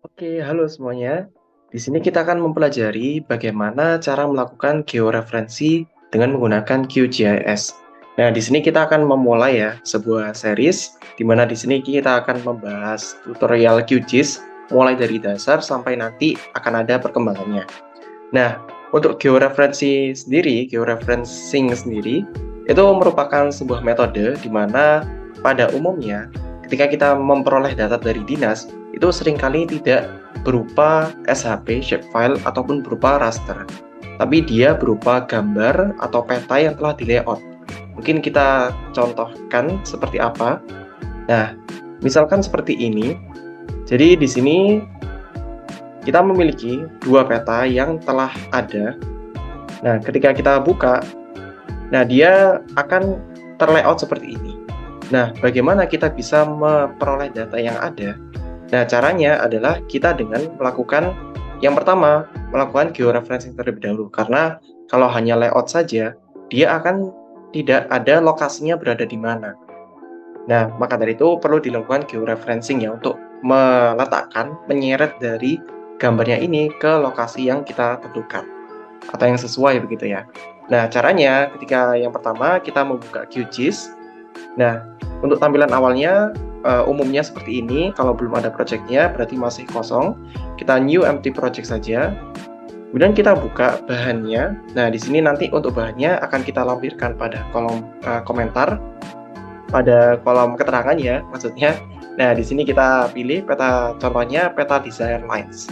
Oke, halo semuanya. Di sini kita akan mempelajari bagaimana cara melakukan georeferensi dengan menggunakan QGIS. Nah, di sini kita akan memulai ya sebuah series di mana di sini kita akan membahas tutorial QGIS mulai dari dasar sampai nanti akan ada perkembangannya. Nah, untuk georeferencing sendiri itu merupakan sebuah metode di mana pada umumnya ketika kita memperoleh data dari dinas itu seringkali tidak berupa SHP, shapefile, ataupun berupa raster. Tapi dia berupa gambar atau peta yang telah di layout. Mungkin kita contohkan seperti apa. Nah, misalkan seperti ini. Jadi di sini kita memiliki dua peta yang telah ada. Nah, ketika kita buka, nah dia akan terlayout seperti ini. Nah, bagaimana kita bisa memperoleh data yang ada? Nah, caranya adalah kita dengan melakukan yang pertama, melakukan georeferencing terlebih dahulu. Karena kalau hanya layout saja, dia akan tidak ada lokasinya berada di mana. Nah, maka dari itu perlu dilakukan georeferencing ya untuk meletakkan, menyeret dari gambarnya ini ke lokasi yang kita tentukan atau yang sesuai begitu ya. Nah, caranya ketika yang pertama kita membuka QGIS. Nah, untuk tampilan awalnya umumnya seperti ini. Kalau belum ada projectnya berarti masih kosong. Kita new empty project saja. Kemudian kita buka bahannya. Nah, di sini nanti untuk bahannya akan kita lampirkan pada kolom komentar, pada kolom keterangan ya maksudnya. Nah, di sini kita pilih peta, contohnya peta Desire Lines.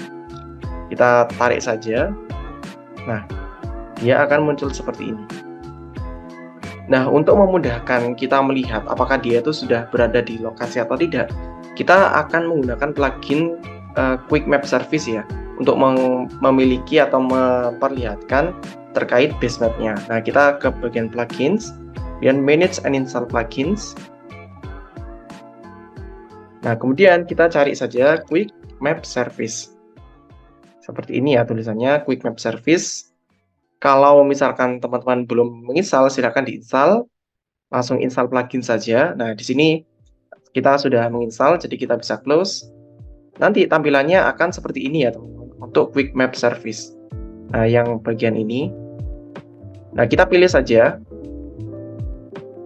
Kita tarik saja. Nah, dia akan muncul seperti ini. Nah, untuk memudahkan kita melihat apakah dia itu sudah berada di lokasi atau tidak, kita akan menggunakan plugin Quick Map Service ya, untuk memiliki atau memperlihatkan terkait base map-nya. Nah, kita ke bagian plugins, kemudian manage and install plugins. Nah, kemudian kita cari saja Quick Map Service. Seperti ini ya tulisannya, Quick Map Service. Kalau misalkan teman-teman belum menginstal, silakan diinstal. Langsung install plugin saja. Nah, di sini kita sudah menginstal, jadi kita bisa close. Nanti tampilannya akan seperti ini ya teman-teman, untuk Quick Map Service. Nah, yang bagian ini. Nah, kita pilih saja.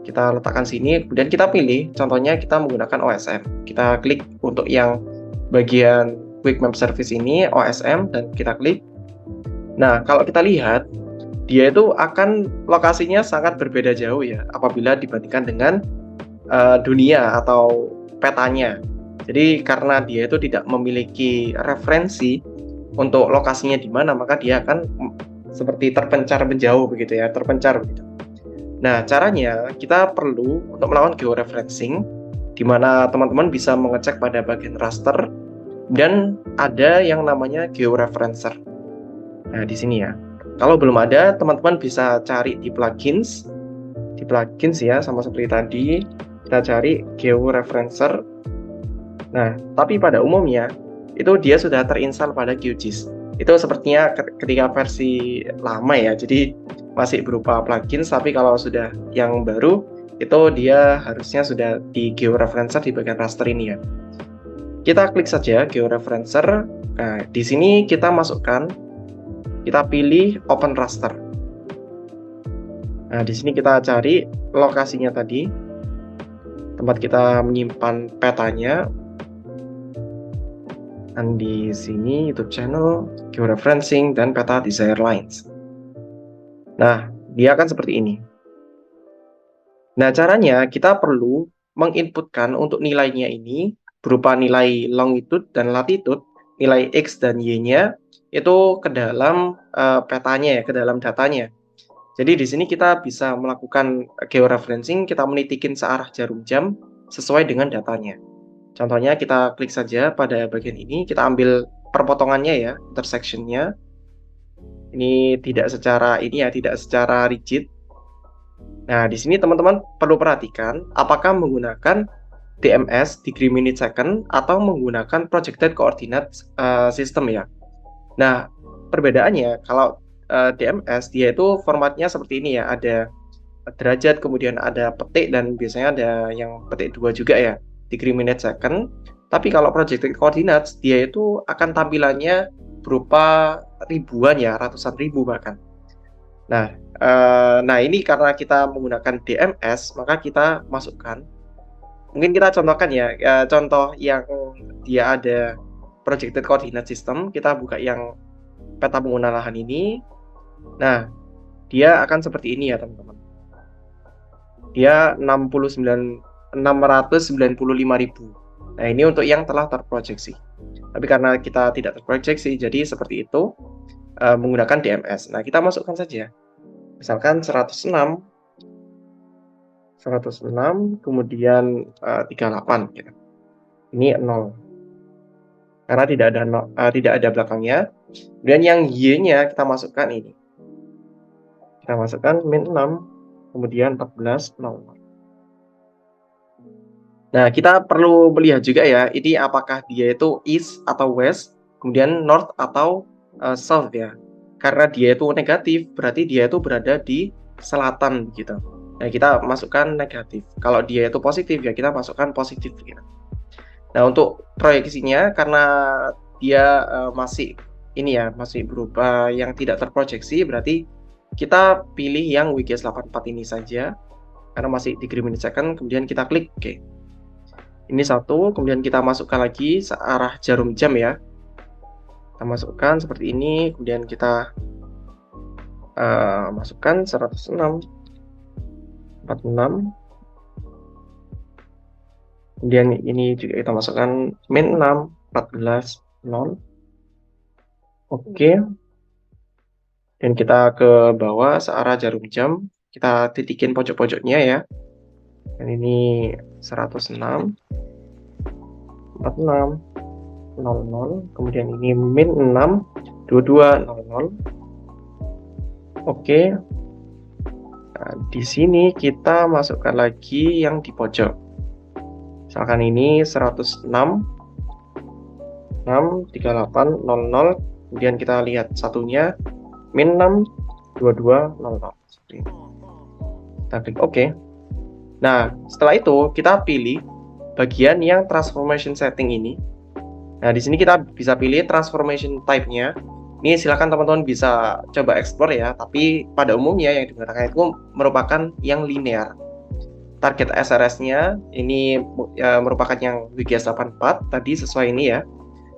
Kita letakkan sini, kemudian kita pilih, contohnya kita menggunakan OSM. Kita klik untuk yang bagian Quick Map Service ini, OSM, dan kita klik. Nah, kalau kita lihat, dia itu akan lokasinya sangat berbeda jauh ya, apabila dibandingkan dengan dunia atau petanya. Jadi karena dia itu tidak memiliki referensi untuk lokasinya di mana, maka dia akan seperti terpencar menjauh begitu ya, terpencar begitu. Nah, caranya kita perlu untuk melakukan georeferencing, di mana teman-teman bisa mengecek pada bagian raster dan ada yang namanya georeferencer. Nah, di sini ya. Kalau belum ada, teman-teman bisa cari di plugins. Di plugins ya, sama seperti tadi, kita cari georeferencer. Nah, tapi pada umumnya, itu dia sudah terinstall pada QGIS. Itu sepertinya ketika versi lama ya, jadi masih berupa plugins, tapi kalau sudah yang baru, itu dia harusnya sudah di georeferencer di bagian raster ini ya. Kita klik saja georeferencer. Nah, di sini kita masukkan, kita pilih open raster. Nah, di sini kita cari lokasinya tadi, tempat kita menyimpan petanya. Dan di sini YouTube channel, georeferencing, dan peta Desire Lines. Nah, dia akan seperti ini. Nah, caranya kita perlu menginputkan untuk nilainya ini berupa nilai longitude dan latitude, nilai X dan Y-nya itu ke dalam petanya ya, ke dalam datanya. Jadi di sini kita bisa melakukan georeferencing, kita menitikin searah jarum jam sesuai dengan datanya. Contohnya kita klik saja pada bagian ini, kita ambil perpotongannya ya, intersection-nya. Ini tidak secara rigid. Nah, di sini teman-teman perlu perhatikan apakah menggunakan DMS, degree minute second, atau menggunakan projected coordinate system ya. Nah, perbedaannya kalau DMS dia itu formatnya seperti ini ya, ada derajat, kemudian ada petik, dan biasanya ada yang petik 2 juga ya, degree minute second. Tapi kalau projected coordinates, dia itu akan tampilannya berupa ribuan ya, ratusan ribu bahkan. Nah, ini karena kita menggunakan DMS, maka kita masukkan. Mungkin kita contohkan ya, contoh yang dia ada projected coordinate system, kita buka yang peta penggunaan lahan ini. Nah, dia akan seperti ini ya teman-teman. Dia 695.000. Nah, ini untuk yang telah terproyeksi. Tapi karena kita tidak terproyeksi, jadi seperti itu menggunakan DMS. Nah, kita masukkan saja. Misalkan 106, kemudian 38 gitu. Ini 0. Karena tidak ada belakangnya. Kemudian yang Y-nya kita masukkan ini. Kita masukkan min 6, kemudian 14, 0. Nah, kita perlu melihat juga ya, ini apakah dia itu east atau west, kemudian north atau south ya. Karena dia itu negatif, berarti dia itu berada di selatan gitu. Nah, kita masukkan negatif. Kalau dia itu positif ya kita masukkan positif gitu. Nah, untuk proyeksinya karena dia masih berupa yang tidak terproyeksi, berarti kita pilih yang WGS 84 ini saja karena masih degree minute second, kemudian kita klik OK. Ini satu, kemudian kita masukkan lagi searah jarum jam ya. Kita masukkan seperti ini, kemudian kita masukkan 106, 46. Kemudian ini juga kita masukkan min 6, 14, 0. Oke. Dan kita ke bawah searah jarum jam, kita titikin pojok-pojoknya ya. Dan ini 106, 46, 00, kemudian ini min 6, 22, 00. Oke. Nah, di sini kita masukkan lagi yang di pojok. Misalkan ini 106, 6, 38, 00, kemudian kita lihat satunya min 6, 22, 00. Seperti ini. Kita klik OK. Nah, setelah itu kita pilih bagian yang transformation setting ini. Nah, di sini kita bisa pilih transformation type-nya. Ini silakan teman-teman bisa coba explore ya, tapi pada umumnya yang digunakan itu merupakan yang linear. Target SRS-nya ini merupakan yang WGS 84 tadi sesuai ini ya.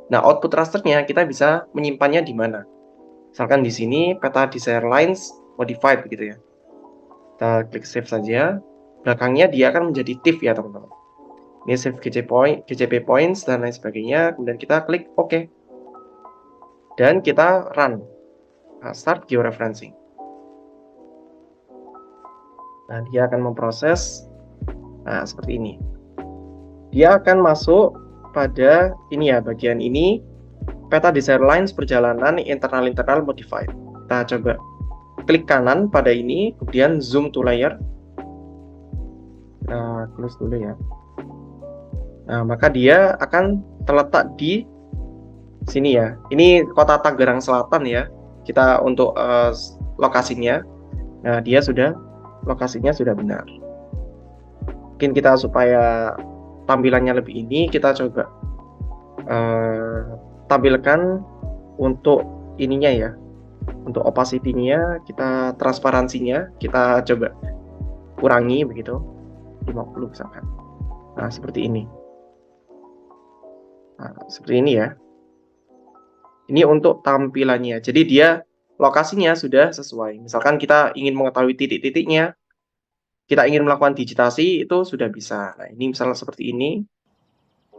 Nah, output rasternya kita bisa menyimpannya di mana? Misalkan di sini peta desire lines modified begitu ya. Kita klik save saja. Belakangnya dia akan menjadi TIFF ya teman-teman. Ini save GCP points dan lain sebagainya. Kemudian kita klik OK. Dan kita run. Start georeferencing. Nah, dia akan memproses. Nah, seperti ini. Dia akan masuk pada ini ya, bagian ini. Peta desire lines perjalanan internal modified. Kita coba klik kanan pada ini, kemudian zoom to layer. Nah, close dulu ya. Nah, maka dia akan terletak di sini ya. Ini kota Tangerang Selatan ya. Kita untuk lokasinya. Nah, lokasinya sudah benar. Mungkin kita supaya tampilannya lebih ini, kita coba tampilkan untuk ininya ya. Untuk opacity-nya, kita transparansinya, kita coba kurangi begitu. 50 misalkan. Nah, seperti ini. Nah, seperti ini ya. Ini untuk tampilannya. Jadi dia lokasinya sudah sesuai. Misalkan kita ingin mengetahui titik-titiknya, kita ingin melakukan digitasi, itu sudah bisa. Nah, ini misalnya seperti ini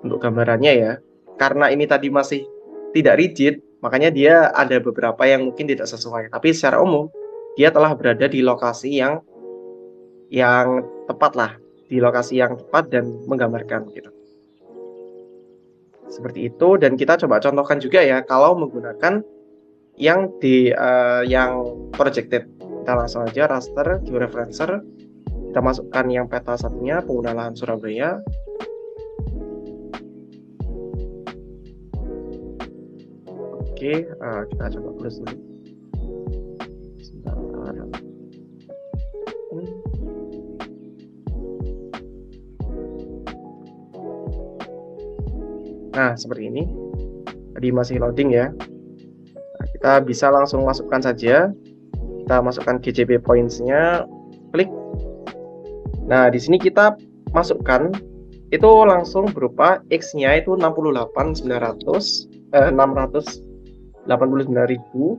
untuk gambarannya ya. Karena ini tadi masih tidak rigid, makanya dia ada beberapa yang mungkin tidak sesuai. Tapi secara umum, dia telah berada di lokasi yang tepat lah. Di lokasi yang tepat dan menggambarkan gitu. Seperti itu, dan kita coba contohkan juga ya kalau menggunakan yang projected. Kita langsung aja raster georeferencer, kita masukkan yang peta satunya pengguna lahan Surabaya. Oke, kita coba close dulu. Sebentar. Nah, seperti ini. Tadi masih loading ya. Nah, kita bisa langsung masukkan saja. Kita masukkan GCP points-nya, klik. Nah, di sini kita masukkan itu langsung berupa X-nya itu 689.000.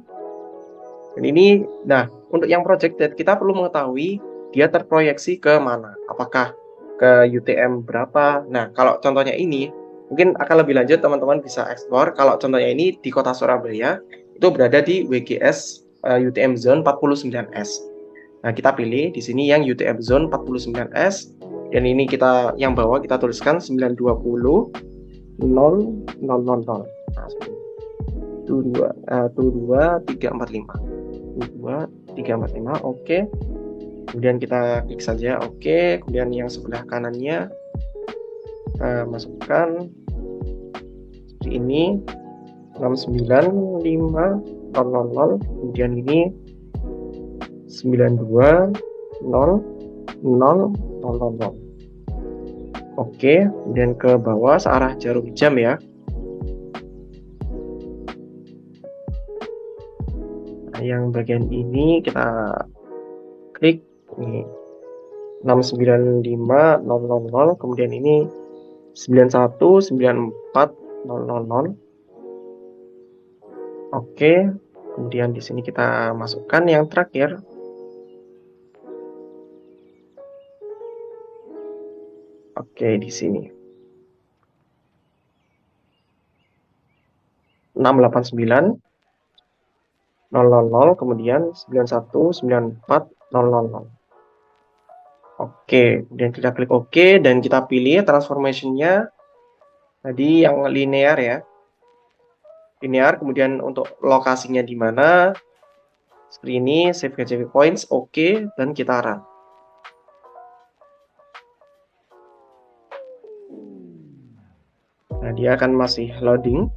Dan ini, nah, untuk yang projected kita perlu mengetahui dia terproyeksi ke mana. Apakah ke UTM berapa? Nah, kalau contohnya ini, mungkin akan lebih lanjut teman-teman bisa explore. Kalau contohnya ini di kota Surabaya, itu berada di WGS UTM Zone 49S. Nah, kita pilih di sini yang UTM Zone 49S. Dan ini kita yang bawah kita tuliskan 920 0 0 0 0. Nah, 22345. 2, 3, 4, 5, oke. Kemudian kita klik saja oke. Kemudian yang sebelah kanannya masukkan seperti ini 695.000. Kemudian ini 92.000.000. Oke, kemudian ke bawah searah jarum jam ya. Nah, yang bagian ini kita klik ini 695.000, kemudian ini 9194.000. Oke, kemudian di sini kita masukkan yang terakhir. Oke, di sini 689.000, kemudian 9194.000. Oke, kemudian kita klik OK dan kita pilih transformation-nya tadi yang linear ya. Linear, kemudian untuk lokasinya di mana, seperti ini, save GCP points, oke, dan kita run. Nah, dia akan masih loading.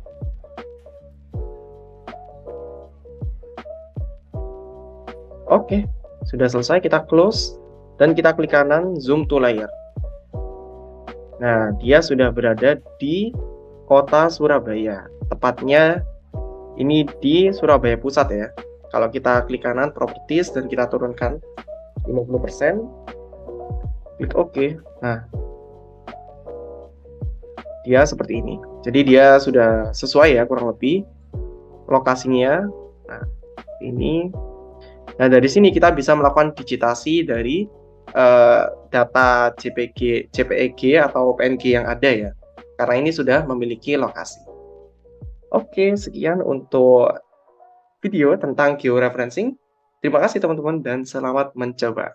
Oke, sudah selesai, kita close, dan kita klik kanan, zoom to layer. Nah, dia sudah berada di kota Surabaya. Tepatnya ini di Surabaya Pusat ya. Kalau kita klik kanan properties dan kita turunkan 50%, klik OK. Nah, dia seperti ini. Jadi dia sudah sesuai ya kurang lebih lokasinya. Nah, ini. Nah, dari sini kita bisa melakukan digitasi dari data JPEG atau PNG yang ada ya. Karena ini sudah memiliki lokasi. Oke, sekian untuk video tentang georeferencing. Terima kasih teman-teman dan selamat mencoba.